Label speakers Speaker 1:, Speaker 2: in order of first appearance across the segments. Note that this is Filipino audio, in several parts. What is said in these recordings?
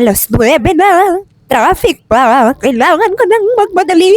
Speaker 1: 9 na. Traffic pa. Kailangan ko nang magmadali.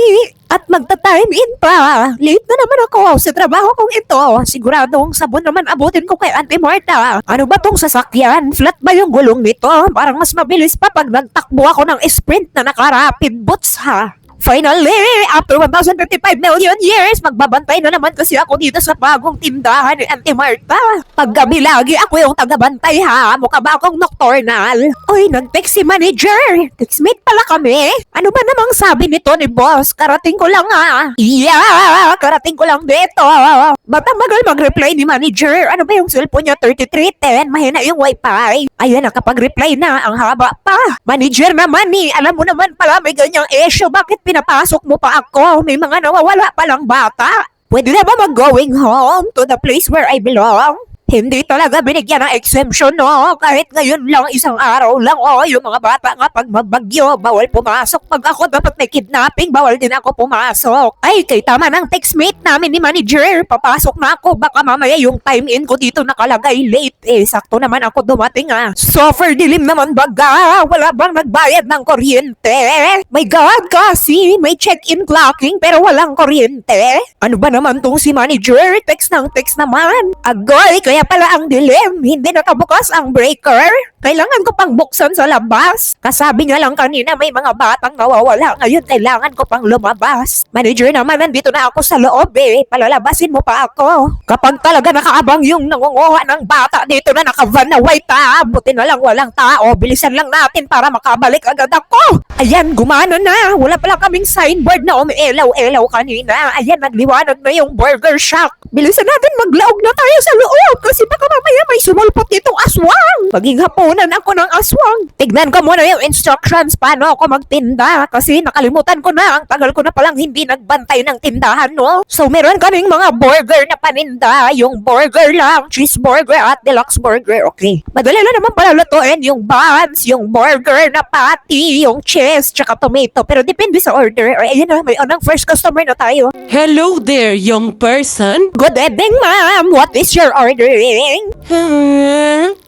Speaker 1: At magta-time in pa. Late na naman ako sa trabaho kong ito. Siguradong sabon naman abutin ko kay Auntie Marta. Ano ba tong sasakyan? Flat ba yung gulong nito? Parang mas mabilis pa pag nagtakbo ako ng sprint na naka-rapid boots ha. Finally, after 1,055 million years, magbabantay na naman kasi ako dito sa bagong tindahan ni Auntie Marta. Paggabi lagi ako yung tagabantay ha. Mukha ba akong nocturnal? Uy, nag-text si manager. Textmate pala kami. Ano ba namang sabi nito ni boss? Karating ko lang ha. Yeah, karating ko lang dito. Ba't ang magal mag-reply ni manager? Ano ba yung cellphone niya? 3310. Mahina yung wifi. Ayan, nakapag-reply na. Ang haba pa. Manager naman eh. Alam mo naman pala may ganyang issue. Bakit pinapasok mo pa ako? May mga nawawala palang bata. Pwede na ba mag-going home to the place where I belong? Hindi talaga binigyan ng exemption, no? Kahit ngayon lang, isang araw lang, yung mga bata nga pag magbagyo, bawal pumasok. Pag ako dapat may kidnapping, bawal din ako pumasok. Ay, kay tama ng textmate namin ni manager, papasok na ako. Baka mamaya yung time in ko dito nakalagay late. Sakto naman ako dumating Suffer dilim naman baga. Wala bang nagbayad ng kuryente? My God, kasi may check-in clocking pero walang kuryente. Ano ba naman tong si manager? Text ng text naman. Agoy, kaya pala ang dilim. Hindi nakabukas ang breaker. Kailangan ko pang buksan sa labas. Kasabi nga lang kanina may mga batang nawawala. Ngayon kailangan ko pang lumabas. Manager naman, nandito na ako sa loob Palalabasin mo pa ako. Kapag talaga nakaabang yung nangunguha ng bata dito na naka-van na white buti na lang walang tao. Bilisan lang natin para makabalik agad ako. Ayan, gumana na. Wala pala kaming signboard na umielaw-elaw kanina. Ayan, nagliwanag na yung burger shack. Bilisan natin maglaog na tayo sa loob kasi baka mamaya may sumulpot ditong aswang. Maging hapunan ako ng aswang. Tignan ko muna yung instructions paano ako magtinda kasi nakalimutan ko na. Ang tagal ko na palang hindi nagbantay ng tindahan, no? So meron kaming mga burger na paninda. Yung burger lang, cheeseburger at deluxe burger. Okay. Madali lang naman pala lutuin yung buns, yung burger na patty, yung cheese, tsaka tomato. Pero depende sa order. Ayun na, may unang first customer na tayo.
Speaker 2: Hello there, young person.
Speaker 1: Good evening, ma'am. What is your ordering?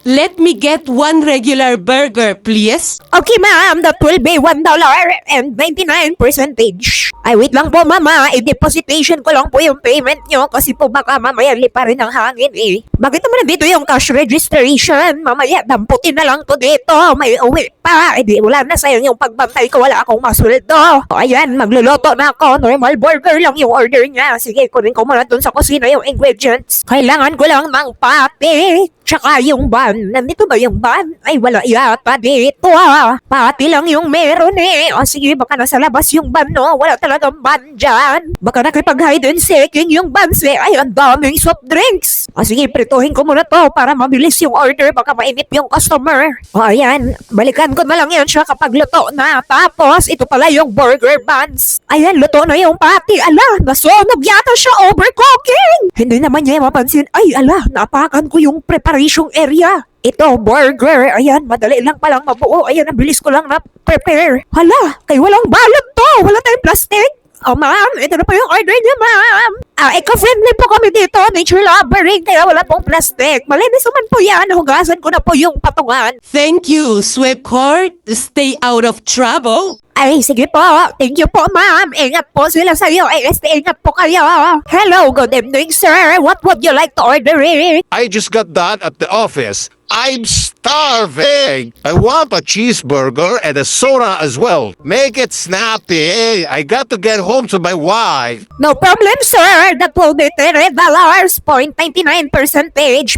Speaker 2: Let me get one regular burger, please.
Speaker 1: Okay, ma'am. That will be $1.99. Ay, wait lang po, mama. I-depositation ko lang po yung payment nyo kasi po baka mamaya lipa rin ang hangin Bakit naman dito yung cash registration? Mamaya, damputin na lang to dito. May uwi pa. Di wala na sayang yung pagbantay ko. Wala akong masuldo. O, ayan, magluluto na ako. Normal burger lang yung order niya. Sige, kunin ko muna dun sa kusina yung ingredients. Kailangan ko lang ng patty. Tsaka yung bun. Nandito ba yung bun? Ay, wala yata dito Pati lang yung meron O sige, baka nasa labas yung bun, no? Wala talagang bun dyan. Baka nakipag-hide and seeking yung buns Ay, ang daming soft drinks. O sige, prituhin ko muna to para mabilis yung order. Baka mainip yung customer. O ayan, balikan ko na lang yan siya kapag luto na. Tapos, ito pala yung burger buns. Ayan, luto na yung patty. Ala, nasunog yata siya overcooking. Hindi naman niya mapansin. Ay, ala, naapakan ko yung preparation area. Ito, burger. Ayan, madali lang palang mabuo. Ayan, ang bilis ko lang na-prepare. Hala, kay walang balot to. Wala tayong plastic. Oh, ma'am, ito na po yung order niya, ma'am. Eco-friendly po kami dito. Nature lovering, kaya wala pong plastic. Malinis naman po yan. Hugasan ko na po yung patungan.
Speaker 2: Thank you, Sweetheart. Stay out of trouble.
Speaker 1: Ay, sige po. Thank you po, ma'am. Ingat po sila sa'yo. Ingat po kayo. Hello, good evening, sir. What would you like to order?
Speaker 3: I just got done at the office. I'm starving. I want a cheeseburger and a soda as well. Make it snappy. I got to get home to my wife.
Speaker 1: No problem, sir. That will be $3. 0.99%,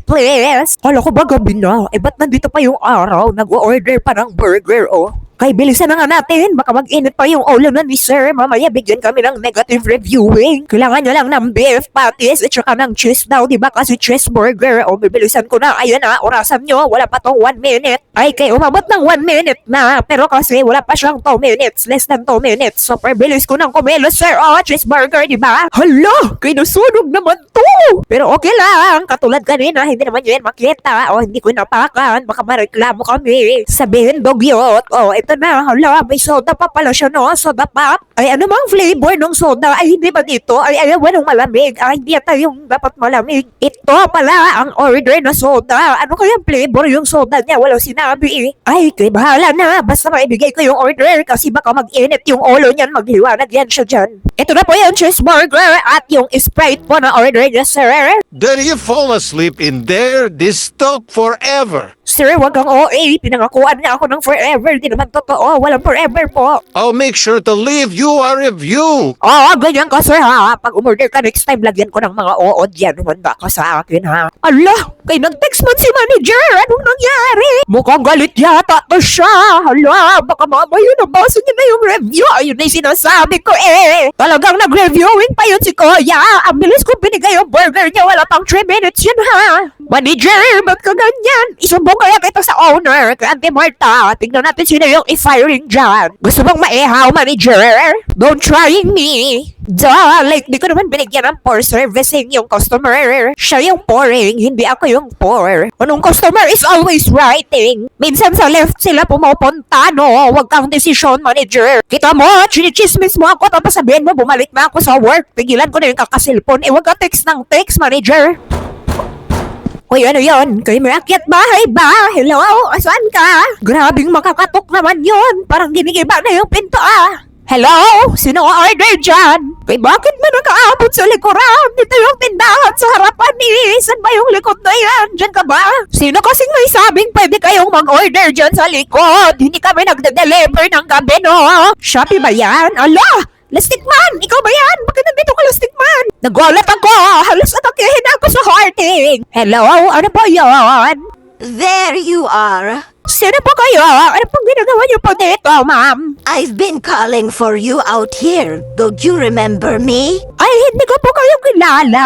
Speaker 1: please. Kala ko ba gabi na? Ba't nandito pa yung araw? Nag-order pa ng burger, Kay bilisan na nga natin, baka mag-init pa yung ulo na ni sir. Mamaya bigyan kami ng negative reviewing. Kailangan nyo lang ng beef patties at saka ng cheese daw, diba? Kasi cheeseburger. Bibilisan ko na. Ayan na, orasan nyo. Wala pa tong 1 minute. Ay, kay umabot ng 1 minute na. Pero kasi wala pa siyang 2 minutes. Less than 2 minutes. Super bilis ko ng kumilos, sir. Cheeseburger, diba? Hala, kinusunog naman to. Pero okay lang. Katulad kanina, hindi naman yun makita. Hindi ko napakan. Baka mareklamo kami. Sabihin, dogyot. Ito ito na. Hala, may soda pa pala siya, no? Soda pop. Ay, ano bang flavor ng soda? Ay, hindi ba dito? Ay, ayaw, walang malamig. Ay, hindi ata yung dapat malamig. Ito pala ang order na soda. Ano kayang flavor yung soda niya? Walang sinabi. Ay, kay bahala na. Basta maibigay ko yung order kasi baka mag-init yung ulo niyan. Magliwanag yan siya dyan. Ito na po yung cheeseburger at yung Sprite po na order niya, sir.
Speaker 3: Did you fall asleep in there? This took forever.
Speaker 1: Sir, wag kang OA. Pinangakuan niya ako ng forever. Di naman totoo. Walang forever po.
Speaker 3: I'll make sure to leave you a review.
Speaker 1: Oo, ganyan ka, sir, ha? Pag umorder ka next time, lagyan ko ng mga oo dyan. Handa ka sa akin, ha? Ala, kay nag-text man si manager. Anong nangyari? Mukhang galit yata to siya. Hala, baka mamaya nabasa niya na yung review. Ayun na yung sinasabi ko, eh. Talagang nag-reviewing pa yun si Kuya. Ang bilis ko binigay yung burger niya. Wala pang 3 minutes yun, ha? Manager, ba't ka ganyan? Isumbong kaya kita sa owner, kay Auntie Marta. Tignan natin sino yung i-firing dyan. Gusto bang maihaw, manager? Don't try me. Duh, like, di ko naman binigyan ng poor servicing yung customer. Siya yung pouring, hindi ako yung pour. Anong customer is always writing. Minsan sa left sila pumupunta, no? Huwag kang decision manager. Kita mo, chinichismis mo ako, tapos sabihin mo, bumalik na ako sa work. Tigilan ko na yung kakasilpon. Huwag ka text ng text, manager. Uy, ano yun? Kayo may akyat bahay ba? Hello? Asan ka? Grabing makakatok naman yun. Parang ginigiba na yung pinto, ah. Hello? Sino ang order dyan? Kay bakit mo nakaabot sa likuran? Dito yung tindahan sa harapan ni. Saan ba yung likod na yan? Dyan ka ba? Sino kasing may sabing pwede kayong mag-order dyan sa likod? Hindi kami nagde-deliver ng gabi, no? Shopee ba yan? Ala! Lastik Man! Ikaw ba yan? Bakit nandito ka, Lastik Man? Nagulat ako! Halos atakihin ako sa hearting! Hello? Ano po yun?
Speaker 4: There you are.
Speaker 1: Sino po kayo? Ano pong ginagawa niyo po dito, ma'am?
Speaker 4: I've been calling for you out here. Don't you remember me?
Speaker 1: Ay, hindi ko po kayo kilala.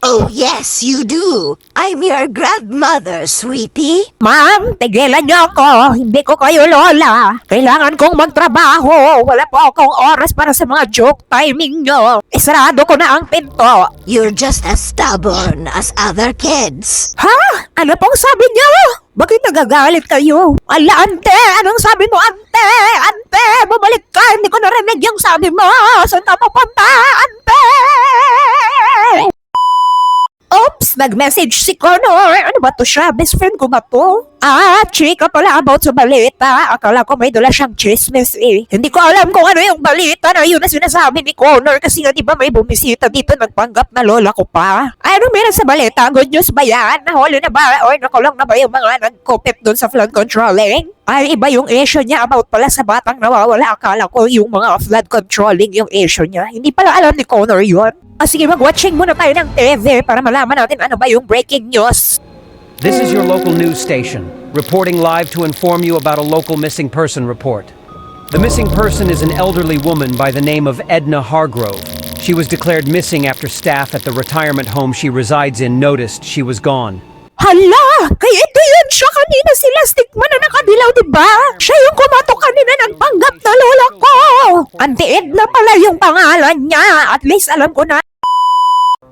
Speaker 4: Oh, yes, you do. I'm your grandmother, sweetie.
Speaker 1: Ma'am, tigilan niyo ako. Hindi ko kayo lola. Kailangan kong magtrabaho. Wala po akong oras para sa mga joke timing niyo. Isarado ko na ang pinto.
Speaker 4: You're just as stubborn as other kids.
Speaker 1: Ha? Ano pong sabi niyo? Bakit nagagalit kayo? Ala, ante! Anong sabi mo, ante? Ante! Bumalik ka! Hindi ko narinig yung sabi mo! Saan ka pupunta, ante? Oops! Nag-message si Connor! Ano ba to siya? Best friend ko ba to? Ah, chika pala about sa balita. Akala ko may dala siyang chismis eh. Hindi ko alam kung ano yung balita na yun na sinasabi ni Connor kasi nga diba may bumisita dito nagpanggap na lola ko pa. Ay, anong meron sa balita? Good news ba yan? Nahuli na ba? O nakulong na ba yung mga nagkupit dun sa flood controlling? Ay, iba yung issue niya about pala sa batang nawawala. Akala ko yung mga flood controlling yung issue niya. Hindi pala alam ni Connor yun. Ah, sige, mag-watching muna tayo ng TV para malaman natin ano ba yung breaking news.
Speaker 5: This is your local news station, reporting live to inform you about a local missing person report. The missing person is an elderly woman by the name of Edna Hargrove. She was declared missing after staff at the retirement home she resides in noticed she was gone.
Speaker 1: Hala! Kaya ito yun siya kanina si Lastik Man na nakadilaw, diba? Siya yung kumatok kanina nagpanggap na lola ko! Auntie Edna pala yung pangalan niya. At least alam ko na.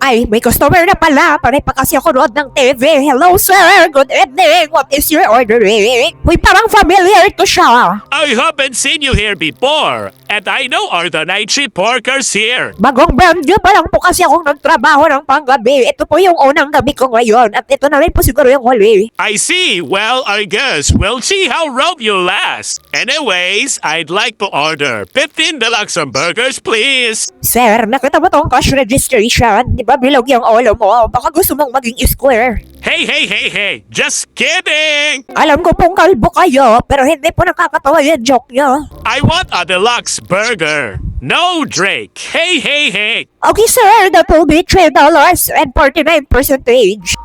Speaker 1: Ay, may customer na pala. Panay pa kasi ako nood ng TV. Hello, sir. Good evening. What is your ordering? Uy, parang familiar to siya.
Speaker 6: I haven't seen you here before, and I know are the night shift workers here.
Speaker 1: Bagong brand new pa lang po kasi akong nagtrabaho ng panggabi. Ito po yung unang gabi ko ngayon. At ito na rin po siguro yung huli.
Speaker 6: I see. Well, I guess we'll see how long you last. Anyways, I'd like to order 15 deluxe burgers, please.
Speaker 1: Sir, nakita mo tong cash registration? Di ba bilog yung ulo mo? Baka gusto mong maging square.
Speaker 6: Hey, just kidding.
Speaker 1: Alam ko pong kalbo kayo, pero hindi po nakakatawa yung joke nyo.
Speaker 6: I want a deluxe burger. No drink. Hey.
Speaker 1: Okay, sir, that will be $3 and 49%.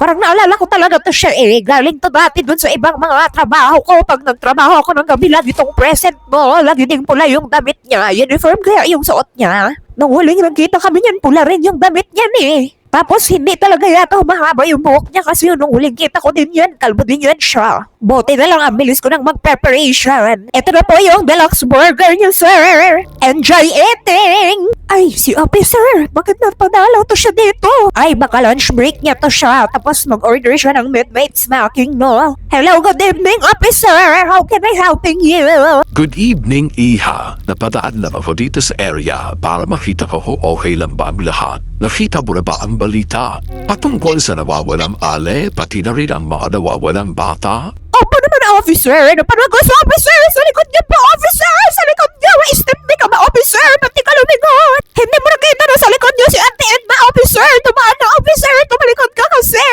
Speaker 1: Parang naalala ko talaga to siya eh. Galing to dati dun sa ibang mga trabaho ko. Pag nagtrabaho ako ng gabi, lagi tong present mo. Lagi ding pula yung damit niya. Uniform kaya yung suot niya. Nung huling nagkita kami niyan, pula rin yung damit niyan eh. Tapos hindi talaga yata humahaba yung buhok niya kasi nung huling kita ko din yan, kalbo din yan siya. Buti na lang ang bilis ko ng mag-preparation. Ito na po yung deluxe burger niyo, sir. Enjoy eating! Ay, si officer, bakit napadalaw to siya dito? Ay, baka lunch break niya to siya. Tapos mag-order siya ng midnight snacking, no? Hello, good evening, officer. How can I helping you?
Speaker 7: Good evening, Iha. Napadaan lang ako dito sa area para makita ko kung okay lang ba ang lahat. Nakita mo na ba ang balita? Patungkol sa nawawalang ale, pati na rin ang mga nawawalang bata?
Speaker 1: Opo naman, officer. Napanood ko sa officer. Sa likod niya po, officer. Sa likod niya. Step ka ba, officer? Pati ka lumingon. Hindi mo nakita na sa likod niyo si Auntie Edna, officer. Tumaan na, officer. Tumalikod ka kasi.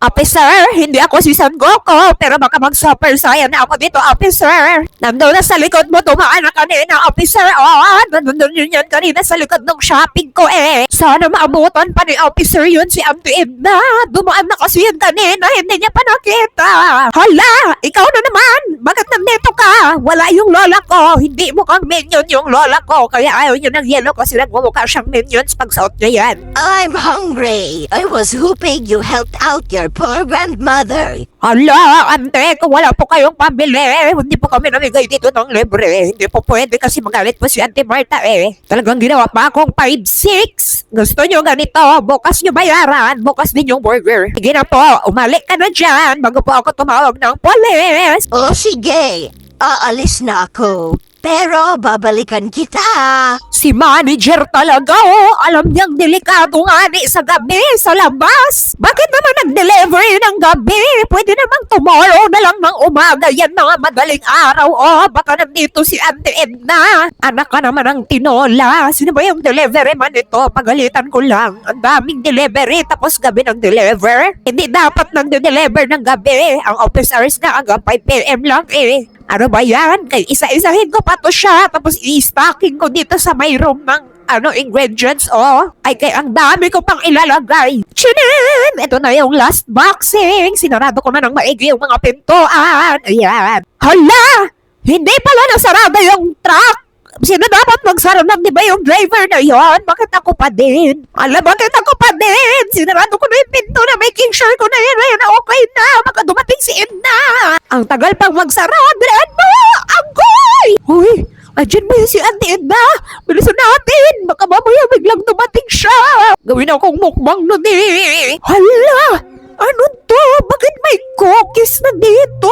Speaker 1: Officer, hindi ako si San Goku. Pero baka mag-super saiyan na ako dito, officer. Nandun na sa likod mo, tumaan na kanina, officer. Nandun yun yan kanina sa likod ng shopping ko eh. Sana maabutan pa ni officer yun si Auntie Edna. Dumaan na kasi yun kanina. Hindi niya pa nakita. Hala! Ikaw na naman! Bakit nandito ka? Wala yung lola ko. Hindi mo kang minion yung lola ko. Kaya ayaw niyo ng yellow kasi nagmumukha siyang minions pag suot niya yan.
Speaker 4: I'm hungry. I was hoping you helped out your poor grandmother.
Speaker 1: Hala, ante, kung wala po kayong pambili, hindi po kami namigay dito ng libre. Hindi po pwede kasi magalit po si Auntie Marta eh. Talagang ginawa pa akong 5-6. Gusto nyo ganito, bukas nyo bayaran, bukas din yung burger. Sige na po, umalik ka na dyan bago po ako tumawag ng polis.
Speaker 4: O sige, aalis na ako. Pero babalikan kita.
Speaker 1: Si manager talaga, oh. Alam niyang delikado nga ni sa gabi, sa labas. Bakit naman nag-deliver ng gabi? Pwede namang tomorrow na lang ng umaga. Yan mga madaling araw, oh. Baka nandito si Auntie Edna. Anak ka naman ng tinola. Sino ba yung delivery man ito? Pagalitan ko lang. Ang daming delivery, tapos gabi ng deliver. Hindi dapat nang deliver ng gabi. Ang office hours na hanggang 5 p.m. lang eh. Ano ba yan? Kaya isa-isahin ko pa to siya, tapos i-stocking ko dito sa may room ng ingredients, oh. Ay, kaya ang dami ko pang ilalagay. Chinin! Ito na yung last boxing. Sinarado ko na ng maigi yung mga pintuan. Ayan. Hala! Hindi pala nasarado yung truck. Sino dapat magsara ng, di ba yung driver na yon? Bakit ako pa din? Bakit ako pa din? Sinarado ko na yung pinto na making sure ko na yun na okay na. Baka dumating si Edna. Ang tagal pang magsara. Bilaan mo! Agoy! Uy! Andiyan ba yun si Auntie Edna? Bilisan natin! Baka mamaya biglang dumating siya. Gawin akong mukbang nun eh. Hala! Ano to? Bakit may cookies na dito?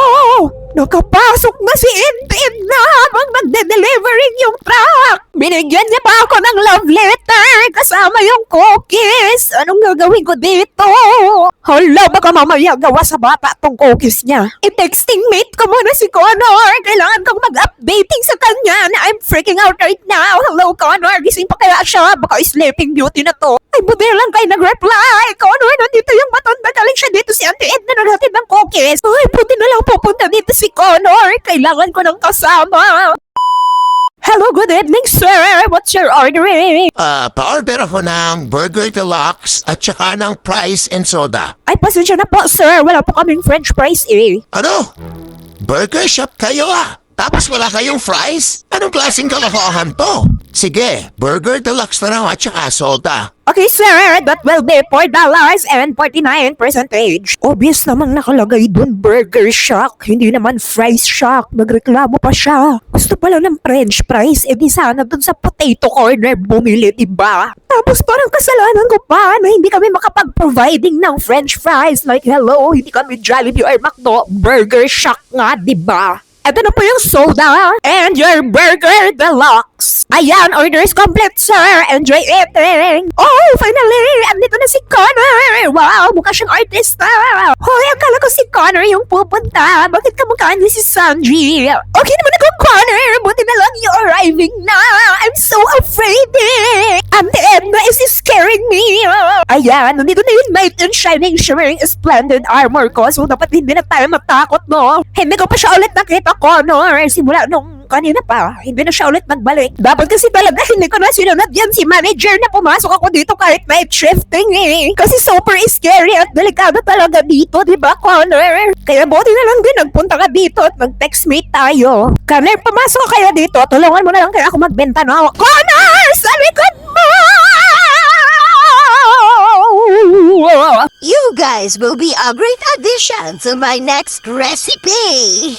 Speaker 1: Nakapasok na si Auntie Edna habang nagde-delivering yung truck. Binigyan niya pa ako ng love letter kasama yung cookies. Anong gagawin ko dito? Hala, baka mamaya gawa sa bata tong cookies niya. I-texting mate ko muna si Connor. Kailangan kong mag-updating sa kanya na I'm freaking out right now. Hello, Connor. Gising pa kaya siya? Baka sleeping beauty na to. Ay, buti lang kayo nag-reply. Connor, nandito yung matanda. Galing siya dito si Auntie Edna na natin ng cookies. Ay, buti na lang pupunta dito si Connor. Kailangan ko ng kasama. Hello, good evening, sir. What's your ordering?
Speaker 3: Pa-order ako ng Burger Deluxe at saka ng fries and soda.
Speaker 1: Ay, pasensya na po, sir. Wala po kaming french fries eh.
Speaker 3: Ano? Burger shop kayo ah? Tapos wala kayong fries? Anong klaseng kalokohan to? Sige, Burger Deluxe na lang at saka soda.
Speaker 1: Okay, sir. That will be $4.49. Obvious namang nakalagay dun, Burger Shack. Hindi naman Fries Shack. Nagreklamo pa siya. Gusto pala ng french fries. Eh di sana dun sa potato corner bumili, diba? Tapos parang kasalanan ko pa na hindi kami makapag-providing ng french fries. Like, hello, hindi kami Jollibee or McDo. Burger Shack nga, diba? Ito na po yung soda and your Burger Deluxe. Ayan, order is complete, sir. Enjoy eating. Oh, finally! Andito na si Connor. Wow, mukha siyang artista. Hoy, akala ko si Connor yung pupunta. Bakit kamukha niya si Sanji? Okay naman ako, Connor. Buti na lang you arriving na. I'm so afraid eh. Auntie Edna is scaring me. Ayan, nandito na yung knight in shining, shimmering, splendid armor ko. So, dapat hindi na tayo matakot, no? Hindi ko pa siya ulit nakita, Connor. Simula nung kanina pa, hindi na siya ulit nagbalik. Dapat kasi talaga hindi ko na sinunod yan si manager na pumasok ako dito kahit night shifting eh. Kasi super scary at delikado talaga dito, di ba, Connor? Kaya buti na lang din nagpunta ka dito at mag-text me tayo. Connor, pumasok ka kaya dito. Tulungan mo na lang kaya ako magbenta na. Connor! Sa likod mo!
Speaker 4: You guys will be a great addition to my next recipe.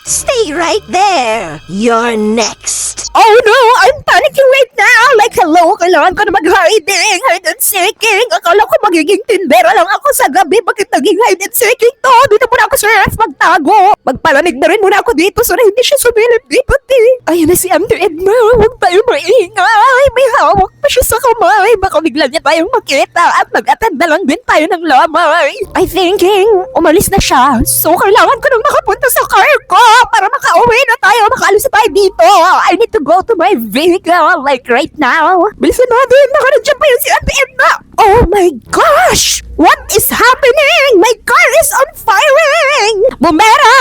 Speaker 4: Stay right there. You're next.
Speaker 1: Oh no, I'm panicking right now. Like, hello, kailangan ko na mag-hiding, hide and seeking. Akala ko magiging tindera lang ako sa gabi. Bakit naging hide and seeking to? Dito muna ako sa ref magtago. Magpalamig na rin muna ako dito so na hindi siya sumilip dito. Ayun na si Auntie Edna. Huwag tayo maingay. May hawak pa siya sa kamay. Baka bigla niya tayong makita at mag-attend na lang din tayo ng lamay. I thinking, umalis na siya. So, kailangan ko nang makapunta sa car ko para makauwi na tayo. Makaalis na tayo dito. I need to go to my vehicle like right now. Bilisan natin. Nandiyan pa yun si Auntie Edna. Oh my gosh! What is happening? My car is on firing! Bumera!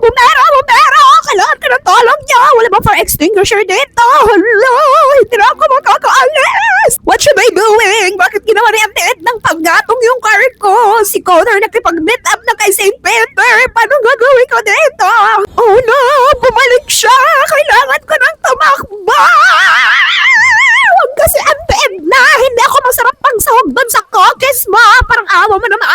Speaker 1: Bumera! Kailangan ka ng tulong niya! Wala ba fire extinguisher dito? Hello! Hindi na ako makakaalis! What should I doing? Bakit ginawa ni Auntie Edna ng paggatong yung car ko? Si Connor nakipag-meet up na kay St. Peter! Paano gagawin ko dito? Oh no! Bumalik siya! Kailangan ko ng tumakbo! Huwag kasi Auntie Edna! Hindi ako masarap pang sahog doon sa cookies mo! Parang awa mo naman